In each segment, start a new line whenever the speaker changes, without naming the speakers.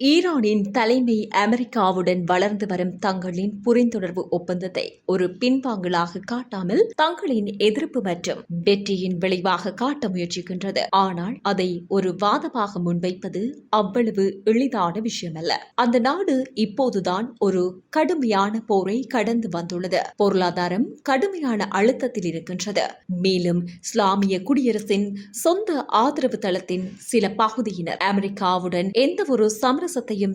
ஈரானின் தலைமை அமெரிக்காவுடன் வளர்ந்து வரும் தங்களின் புரிந்துணர்வு ஒப்பந்தத்தை ஒரு பின்வாங்கலாக காட்டாமல் தங்களின் எதிர்ப்பு மற்றும் வெற்றியின் விளைவாக காட்ட முயற்சிக்கின்றது. ஆனால் அதை ஒரு வாதமாக முன்வைப்பது அவ்வளவு எளிதான விஷயமல்ல. அந்த நாடு இப்போதுதான் ஒரு கடுமையான போரை கடந்து வந்துள்ளது. பொருளாதாரம் கடுமையான அழுத்தத்தில் இருக்கின்றது. மேலும் இஸ்லாமிய குடியரசின் சொந்த ஆதரவு தளத்தின் சில பகுதியினர் அமெரிக்காவுடன் எந்த ஒரு சமரசத்தையும்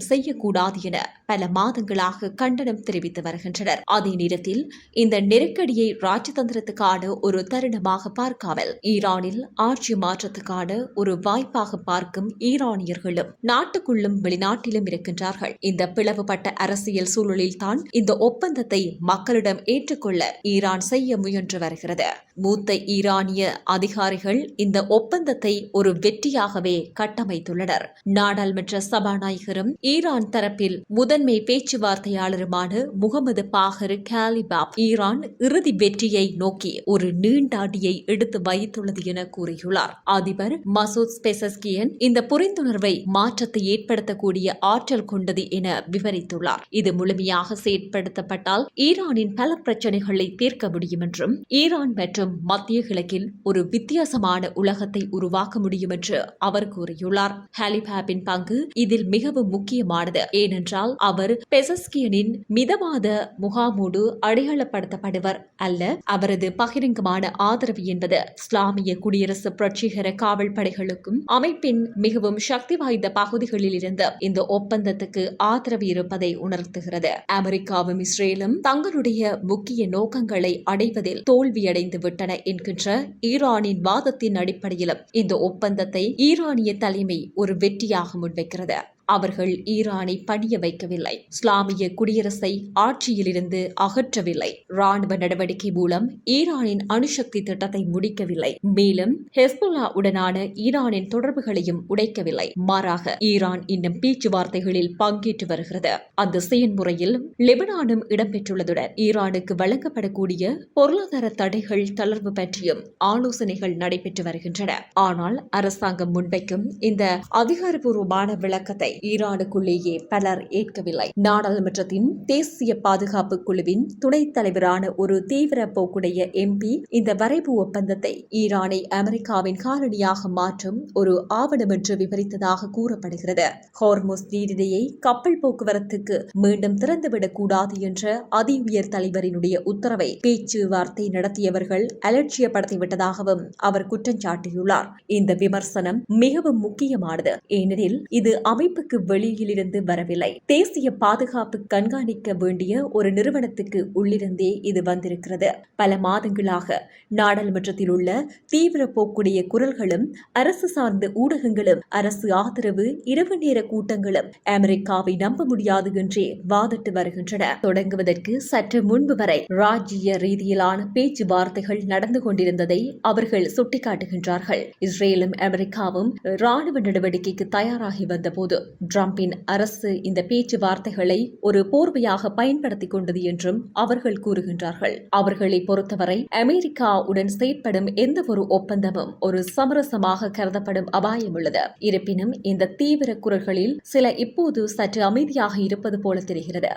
செய்யக்கூடாது என பல மாதங்களாக கண்டனம் தெரிவித்து வருகின்றனர். அதே நேரத்தில் இந்த நெருக்கடியை ராஜதந்திரத்துக்கான ஒரு தருணமாக பார்க்காமல் ஈரானில் ஆட்சி மாற்றத்துக்கான ஒரு வாய்ப்பாக பார்க்கும் ஈரானியர்களும் நாட்டுக்குள்ளும் வெளிநாட்டிலும் இருக்கின்றார்கள். இந்த பிளவுபட்ட அரசியல் சூழலில் தான் இந்த ஒப்பந்தத்தை மக்களிடம் ஏற்றுக்கொள்ள ஈரான் செய்ய முயன்று வருகிறது. மூத்த ஈரானிய அதிகாரிகள் இந்த ஒப்பந்தத்தை ஒரு வெற்றியாகவே கட்டமைத்துள்ளனர். நாடாளுமன்ற சபாநாயகரும் ஈரான் தரப்பில் முதன்மை பேச்சுவார்த்தையாளருமான முகமது பாகர் காலிபாப் ஈரான் இறுதி வெற்றியை நோக்கி ஒரு நீண்ட அடியை எடுத்து வைத்துள்ளது என கூறியுள்ளார். அதிபர் மசூத் பெசஸ்கியன் இந்த புரிந்துணர்வை மாற்றத்தை ஏற்படுத்தக்கூடிய ஆற்றல் கொண்டது என விவரித்துள்ளார். இது முழுமையாக செயற்படுத்தப்பட்டால் ஈரானின் பல பிரச்சனைகளை தீர்க்க முடியும் என்றும் ஈரான் மற்றும் மத்திய கிழக்கில் ஒரு வித்தியாசமான உலகத்தை உருவாக்க முடியும் என்று அவர் கூறியுள்ளார். ஹாலிபாபின் பங்கு இதில் மிகவும் முக்கியமானது. ஏனென்றால் அவர் பெசஸ்கியனின் மிதவாத முகாமோடு அடையாளப்படுத்தப்படுவர் அல்ல. அவரது பகிரங்கமான ஆதரவு என்பது இஸ்லாமிய குடியரசு புரட்சிகர காவல் படைகளுக்கும் அமைப்பின் மிகவும் சக்தி வாய்ந்த பகுதிகளில் இருந்து இந்த ஒப்பந்தத்துக்கு ஆதரவு இருப்பதை உணர்த்துகிறது. அமெரிக்காவும் இஸ்ரேலும் தங்களுடைய முக்கிய நோக்கங்களை அடைவதில் தோல்வியடைந்து விட்டன என்கின்ற ஈரானின் வாதத்தின் அடிப்படையிலும் இந்த ஒப்பந்தத்தை ஈரானிய தலைமை ஒரு வெற்றியாக முன்வைக்கிறது. அவர்கள் ஈரானை பணிய வைக்கவில்லை. இஸ்லாமிய குடியரசை ஆட்சியிலிருந்து அகற்றவில்லை. ராணுவ நடவடிக்கை மூலம் ஈரானின் அணுசக்தி திட்டத்தை முடிக்கவில்லை. மேலும் ஹெஸ்புல்லா உடனான ஈரானின் தொடர்புகளையும் உடைக்கவில்லை. மாறாக ஈரான் இன்னும் பேச்சுவார்த்தைகளில் பங்கேற்று வருகிறது. அந்த செயல்முறையில் லெபனானும் இடம்பெற்றுள்ளதுடன் ஈரானுக்கு வழங்கப்படக்கூடிய பொருளாதார தடைகள் தளர்வு பற்றியும் ஆலோசனைகள் நடைபெற்று வருகின்றன. ஆனால் அரசாங்கம் முன்வைக்கும் இந்த அதிகாரப்பூர்வமான விளக்கத்தை ஈரானுக்குள்ளேயே பலர் ஏற்கவில்லை. நாடாளுமன்றத்தின் தேசிய பாதுகாப்பு குழுவின் துணைத் தலைவரான ஒரு தீவிர போக்குடைய எம்பி இந்த வரைவு ஒப்பந்தத்தை ஈரானை அமெரிக்காவின் காலனியாக மாற்றும் ஒரு ஆவணம் என்று விவரித்ததாக கூறப்படுகிறது. ஹோர்முஸ் நீரிணையை கப்பல் போக்குவரத்துக்கு மீண்டும் திறந்துவிடக் கூடாது என்ற அதி உயர் தலைவரினுடைய உத்தரவை பேச்சுவார்த்தை நடத்தியவர்கள் அலட்சியப்படுத்திவிட்டதாகவும் அவர் குற்றம் சாட்டியுள்ளார். இந்த விமர்சனம் மிகவும் முக்கியமானது. ஏனெனில் இது அமைப்புக்கு வெளியிலிருந்து வரவில்லை. தேசிய பாதுகாப்பு கண்காணிக்க வேண்டிய ஒரு நிறுவனத்துக்கு உள்ளிருந்தே இது வந்திருக்கிறது. பல மாதங்களாக நாடாளுமன்றத்தில் உள்ள தீவிர போக்குடைய குரல்களும் அரசு சார்ந்த ஊடகங்களும் அரசு ஆதரவு இரவு நேர கூட்டங்களும் அமெரிக்காவை நம்ப முடியாது என்றே வாதிட்டு வருகின்றன. தொடங்குவதற்கு சற்று முன்பு வரை ராஜ்ய ரீதியிலான பேச்சுவார்த்தைகள் நடந்து கொண்டிருந்ததை அவர்கள் சுட்டிக்காட்டுகின்றார்கள். இஸ்ரேலும் அமெரிக்காவும் ராணுவ நடவடிக்கைக்கு தயாராகி வந்தபோது டிரம்பின் அரசு இந்த பேச்சுவார்த்தைகளை ஒரு போர்வையாக பயன்படுத்திக் கொண்டது என்றும் அவர்கள் கூறுகின்றார்கள். அவர்களை பொறுத்தவரை அமெரிக்காவுடன் செயற்படும் எந்த ஒரு ஒப்பந்தமும் ஒரு சமரசமாக கருதப்படும் அபாயம் உள்ளது. இருப்பினும் இந்த தீவிர குரல்களில் சில இப்போது சற்று அமைதியாக இருப்பது போல தெரிகிறது.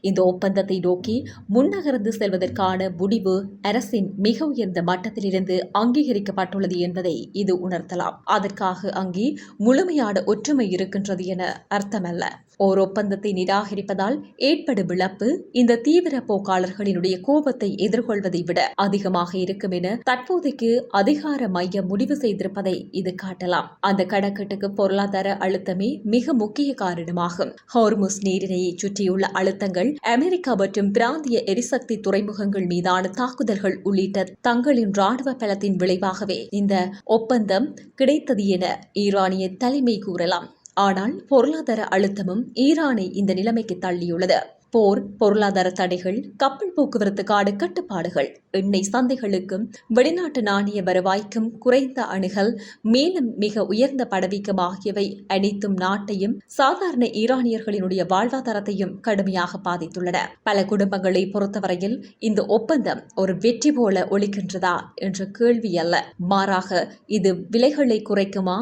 இந்த ஒப்பந்தத்தை நோக்கி முன்னகர்ந்து செல்வதற்கான முடிவு அரசின் மிக உயர்ந்த மட்டத்திலிருந்து அங்கீகரிக்கப்பட்டுள்ளது என்பதை இது உணர்த்தலாம். அதற்காக அங்கே முழுமையான ஒற்றுமை இருக்கின்றது என அர்த்தமல்ல. ஓர் ஒப்பந்தத்தை நிராகரிப்பதால் ஏற்படும் இழப்பு இந்த தீவிர போக்காளர்களினுடைய கோபத்தை எதிர்கொள்வதை விட அதிகமாக இருக்கும் என தற்போதைக்கு அதிகார மையம் முடிவு செய்திருப்பதை இது காட்டலாம். அந்த கணக்கெட்டுக்கு பொருளாதார அழுத்தமே மிக முக்கிய காரணமாகும். ஹோர்முஸ் நீரிணையை சுற்றியுள்ள அழுத்தங்கள் அமெரிக்கா மற்றும் பிராந்திய எரிசக்தி துறைமுகங்கள் மீதான தாக்குதல்கள் உள்ளிட்ட தங்களின் ராணுவ பலத்தின் விளைவாகவே இந்த ஒப்பந்தம் கிடைத்தது என ஈரானிய தலைமை கூறலாம். ஆனால் பொருளாதார அழுத்தமும் ஈரானை இந்த நிலைமைக்கு தள்ளியுள்ளது. போர், பொருளாதார தடைகள், கப்பல் போக்குவரத்துக்கான கட்டுப்பாடுகள், எண்ணெய் சந்தைகளுக்கும் வெளிநாட்டு நாணய வருவாய்க்கும் குறைந்த அணுகல், மேலும் மிக உயர்ந்த பணவீக்கம் ஆகியவை அனைத்தும் நாட்டையும் சாதாரண ஈரானியர்களினுடைய வாழ்வாதாரத்தையும் கடுமையாக பாதித்துள்ளன. பல குடும்பங்களை பொறுத்தவரையில் இந்த ஒப்பந்தம் ஒரு வெற்றி போல ஒலிக்கின்றதா என்ற கேள்வி அல்ல. மாறாக இது விலைகளை குறைக்குமா,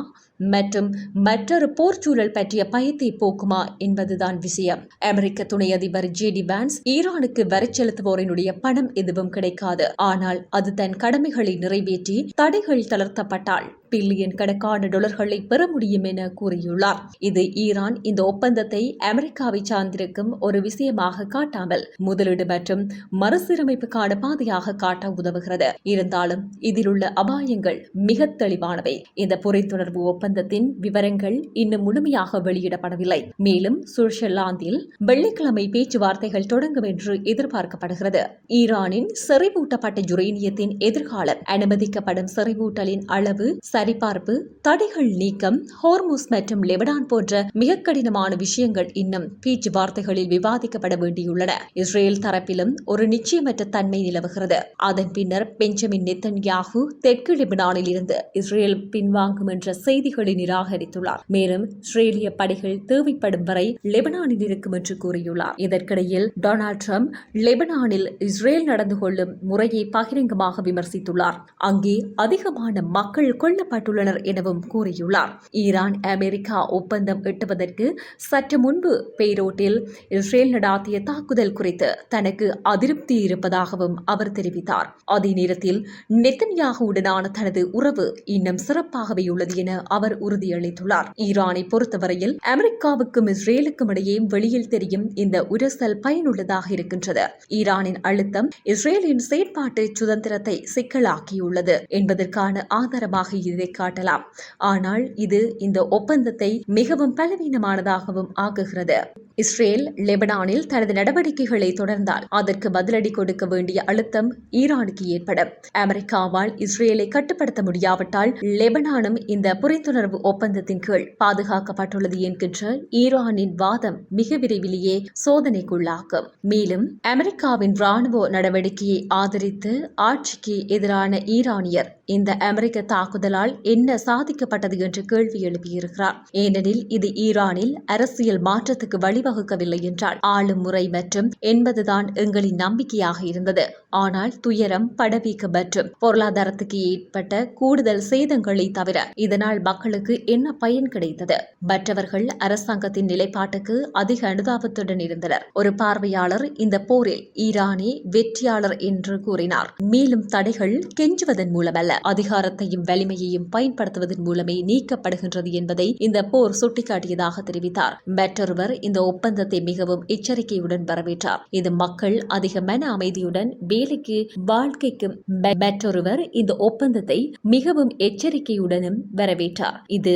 மற்றும் மற்றொரு போர்ச்சூழல் பற்றிய பயத்தை போக்குமா என்பதுதான் விஷயம். அமெரிக்க துணை அதிபர் JD வான்ஸ் ஈரானுக்கு வரி செலுத்துவோரினுடைய பணம் எதுவும் கிடைக்காது, ஆனால் அது தன் கடமைகளை நிறைவேற்றி தடைகள் தளர்த்தப்பட்டால் பில்லியன் கணக்கான டாலர்களை பெற முடியும் என கூறியுள்ளார். இது ஈரான் இந்த ஒப்பந்தத்தை அமெரிக்காவை சார்ந்திருக்கும் ஒரு விஷயமாக காட்டாமல் முதலீடு மற்றும் மறுசீரமைப்புக்கான பாதையாக காட்ட உதவுகிறது. இருந்தாலும் இதில் உள்ள அபாயங்கள் மிக தெளிவானவை. இந்த புரிந்துணர்வு ஒப்பந்தத்தின் விவரங்கள் இன்னும் முழுமையாக வெளியிடப்படவில்லை. மேலும் சுவிட்சர்லாந்தில் வெள்ளிக்கிழமை பேச்சுவார்த்தைகள் தொடங்கும் என்று எதிர்பார்க்கப்படுகிறது. ஈரானின் செறிவூட்டப்பட்ட யுரேனியத்தின் எதிர்காலம், அனுமதிக்கப்படும் செறிவூட்டலின் அளவு, சரிபார்ப்பு, தடைகள் நீக்கம், ஹோர்முஸ் மற்றும் லெபனான் போன்ற மிக கடினமான விஷயங்கள் இன்னும் பேச்சுவார்த்தைகளில் விவாதிக்கப்பட வேண்டியுள்ளன. இஸ்ரேல் தரப்பிலும் ஒரு நிச்சயமற்ற தன்மை நிலவுகிறது. அதன் பின்னர் பெஞ்சமின் நெத்தன்யாகு தெற்கு லெபனானில் இருந்து இஸ்ரேல் பின்வாங்கும் என்ற செய்திகளை நிராகரித்துள்ளார். மேலும் இஸ்ரேலிய படைகள் தேவைப்படும் வரை லெபனானில் இருக்கும் என்று கூறியுள்ளார். இதற்கிடையில் டொனால்ட் ட்ரம்ப் லெபனானில் இஸ்ரேல் நடந்து கொள்ளும் முறையை பகிரங்கமாக விமர்சித்துள்ளார். அங்கே அதிகமான மக்கள் கொல்லப்பட்டுள்ளனர் எனவும் கூறியுள்ளார். ஈரான் அமெரிக்கா ஒப்பந்தம் எட்டுவதற்கு சற்று முன்பு பெய்ரூட்டில் இஸ்ரேல் நடாத்திய தாக்குதல் குறித்து தனக்கு அதிருப்தி இருப்பதாகவும் அவர் தெரிவித்தார். அதே நேரத்தில் நெத்தன்யாகுவுடனான தனது உறவு இன்னும் சிறப்பாகவே உள்ளது என அவர் உறுதியளித்துள்ளார். ஈரானை பொறுத்தவரையில் அமெரிக்காவுக்கும் இஸ்ரேலுக்கும் இடையே வெளியில் தெரியும் இந்த உரசல் பயனுள்ளதாக இருக்கின்றது. ஈரானின் அழுத்தம் இஸ்ரேலின் செயற்பாட்டு சுதந்திரத்தை சிக்கலாக்கியுள்ளது என்பதற்கான ஆதாரமாக இதை காட்டலாம். ஆனால் இது இந்த ஒப்பந்தத்தை மிகவும் பலவீனமானதாகவும் ஆக்குகிறது. இஸ்ரேல் லெபனானில் தனது நடவடிக்கைகளை தொடர்ந்தால் அதற்கு பதிலடி கொடுக்க வேண்டிய அழுத்தம் ஈரானுக்கு ஏற்படும். அமெரிக்காவால் இஸ்ரேலை கட்டுப்படுத்த முடியாவிட்டால் லெபனானும் இந்த புரிந்துணர்வு ஒப்பந்தத்தின் கீழ் பாதுகாக்கப்பட்டுள்ளது என்கின்ற ஈரானின் வாதம் மிக விரைவிலேயே சோதனைக்குள்ளாகும். மேலும் அமெரிக்காவின் ராணுவ நடவடிக்கையை ஆதரித்து ஆட்சிக்கு எதிரான ஈரானியர் இந்த அமெரிக்க தாக்குதலால் என்ன சாதிக்கப்பட்டது என்று கேள்வி எழுப்பியிருக்கிறார். ஏனெனில் இது ஈரானில் அரசியல் மாற்றத்துக்கு வழிவகுக்கவில்லை என்றால் ஆளும் முறை மற்றும் என்பதுதான் எங்களின் நம்பிக்கையாக இருந்தது. ஆனால் துயரம், பணவீக்கம் மற்றும் பொருளாதாரத்துக்கு ஏற்பட்ட கூடுதல் சேதங்களை தவிர இதனால் மக்களுக்கு என்ன பயன் கிடைத்தது? மற்றவர்கள் அரசாங்கத்தின் நிலைப்பாட்டுக்கு அதிக அனுதாபத்துடன் இருந்தனர். ஒரு பார்வையாளர் இந்த போரில் ஈரானே வெற்றியாளர் என்று கூறினார். மேலும் தடைகள் கெஞ்சுவதன் மூலமல்ல, அதிகாரத்தையும் வலிமையையும் பயன்படுத்துவதன் மூலமே நீக்கப்படுகின்றது என்பதை இந்த போர் சுட்டிக்காட்டியதாக தெரிவித்தார். மற்றொருவர் இந்த ஒப்பந்தத்தை மிகவும் எச்சரிக்கையுடன் வரவேற்றார். இது மக்கள் அதிக மன அமைதியுடன் வேலைக்கு வாழ்க்கைக்கும். மற்றொருவர் இந்த ஒப்பந்தத்தை மிகவும் எச்சரிக்கையுடனும் வரவேற்றார். இது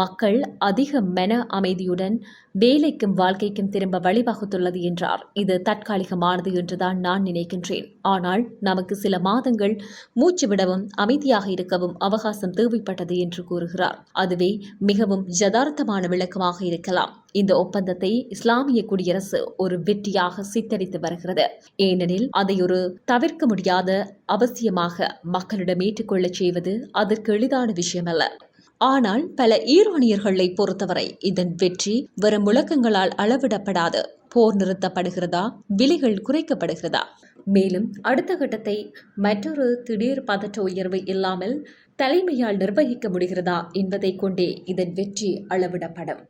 மக்கள் அதிக மன அமைதியுடன் வேலைக்கும் வாழ்க்கைக்கும் திரும்ப வழிவகுத்துள்ளது என்றார். இது தற்காலிகமானது என்றுதான் நான் நினைக்கின்றேன். ஆனால் நமக்கு சில மாதங்கள் மூச்சு விடவும் அமைதியாக இருக்கவும் அவகாசம் தேவைப்பட்டது என்று கூறுகிறார். அதுவே மிகவும் யதார்த்தமான விளக்கமாக இருக்கலாம். இந்த ஒப்பந்தத்தை இஸ்லாமிய குடியரசு ஒரு வெற்றியாக சித்தரித்து வருகிறது. ஏனெனில் அதை ஒரு தவிர்க்க முடியாத அவசியமாக மக்களிடம் ஏற்றுக்கொள்ளச் செய்வது அதற்கு எளிதான விஷயமல்ல. ஆனால் பல ஈரானியர்களை பொறுத்தவரை இதன் வெற்றி வெறும் முழக்கங்களால் அளவிடப்படாது. போர் நிறுத்தப்படுகிறதா, விலைகள் குறைக்கப்படுகிறதா, மேலும் அடுத்த கட்டத்தை மற்றொரு திடீர் பதற்ற உயர்வு இல்லாமல் தலைமையால் நிர்வகிக்க முடிகிறதா என்பதை கொண்டே இதன் வெற்றி அளவிடப்படும்.